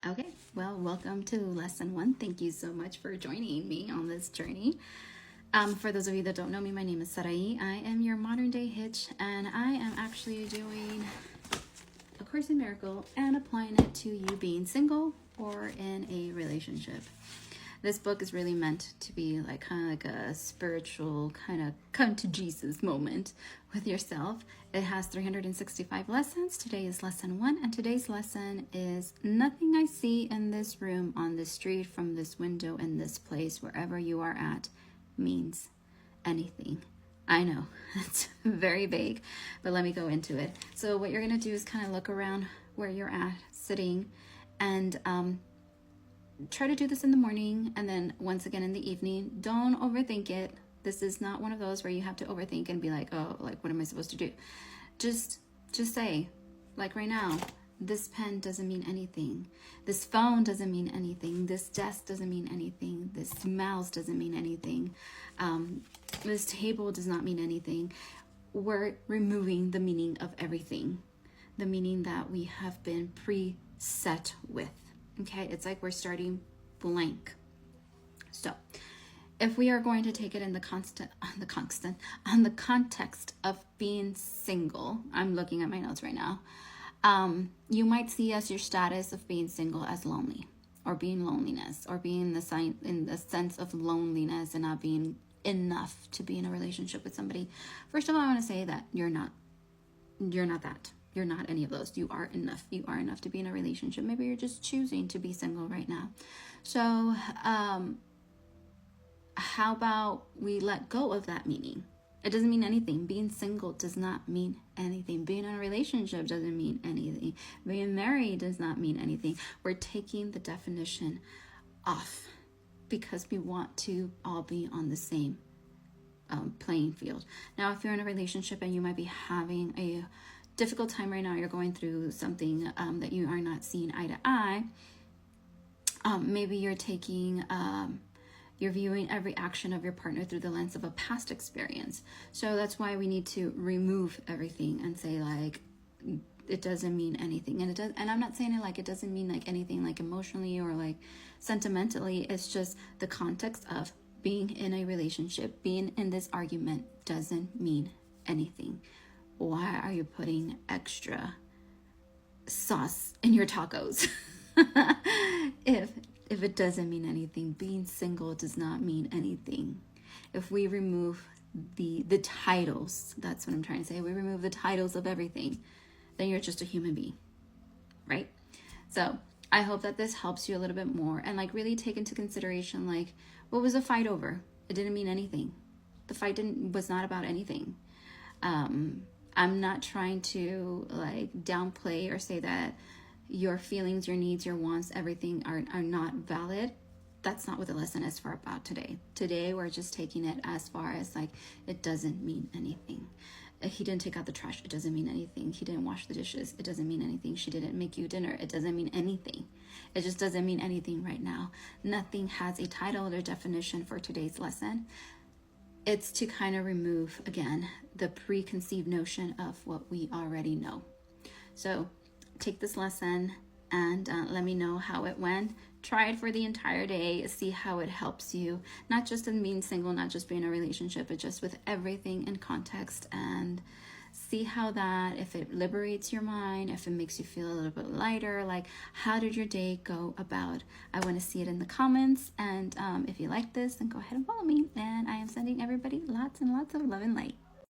Okay, well, welcome to lesson one. Thank you so much for joining me on this journey. For those of you that don't know me, my name is Sarai. I am your modern day hitch, and I am actually doing A Course in Miracle and applying it to you being single or in a relationship. This book is really meant to be kind of like a spiritual kind of come to Jesus moment with yourself. It has 365 lessons. Today is lesson one, and today's lesson is nothing I see in this room, on this street, from this window, in this place, wherever you are at, means anything. I know it's very vague, but let me go into it. So what you're going to do is kind of look around where you're at, sitting, and try to do this in the morning and then once again in the evening. Don't overthink it. This is not one of those where you have to overthink and be like, oh, like, what am I supposed to do? Just say, like right now, this pen doesn't mean anything. This phone doesn't mean anything. This desk doesn't mean anything. This mouse doesn't mean anything. This table does not mean anything. We're removing the meaning of everything. The meaning that we have been preset with. Okay, it's like we're starting blank. So if we are going to take it in the context of being single, I'm looking at my notes right now. You might see as your status of being single as lonely, or being loneliness, or being in the sense of loneliness and not being enough to be in a relationship with somebody. First of all, I want to say that you're not that. You're not any of those. You are enough. You are enough to be in a relationship. Maybe you're just choosing to be single right now. So how about we let go of that meaning? It doesn't mean anything. Being single does not mean anything. Being in a relationship doesn't mean anything. Being married does not mean anything. We're taking the definition off because we want to all be on the same playing field. Now, if you're in a relationship and you might be having a difficult time right now, you're going through something that you are not seeing eye to eye, maybe you're viewing every action of your partner through the lens of a past experience. So that's why we need to remove everything and say, like, it doesn't mean anything. And I'm not saying it like it doesn't mean like anything like emotionally or like sentimentally. It's just the context of being in a relationship, being in this argument doesn't mean anything. Why are you putting extra sauce in your tacos? if it doesn't mean anything, being single does not mean anything. If we remove the titles, that's what I'm trying to say. We remove the titles of everything, then you're just a human being, right? So I hope that this helps you a little bit more and like really take into consideration, like, what was the fight over? It didn't mean anything. The fight was not about anything. I'm not trying to like downplay or say that your feelings, your needs, your wants, everything are not valid. That's not what the lesson is for about today. Today, we're just taking it as far as like, it doesn't mean anything. He didn't take out the trash. It doesn't mean anything. He didn't wash the dishes. It doesn't mean anything. She didn't make you dinner. It doesn't mean anything. It just doesn't mean anything right now. Nothing has a title or definition for today's lesson. It's to kind of remove, again, the preconceived notion of what we already know. So take this lesson and let me know how it went. Try it for the entire day. See how it helps you. Not just in being single, not just being in a relationship, but just with everything in context. And see how that, if it liberates your mind, if it makes you feel a little bit lighter, like how did your day go about? I want to see it in the comments. And if you like this, then go ahead and follow me. And I am sending everybody lots and lots of love and light.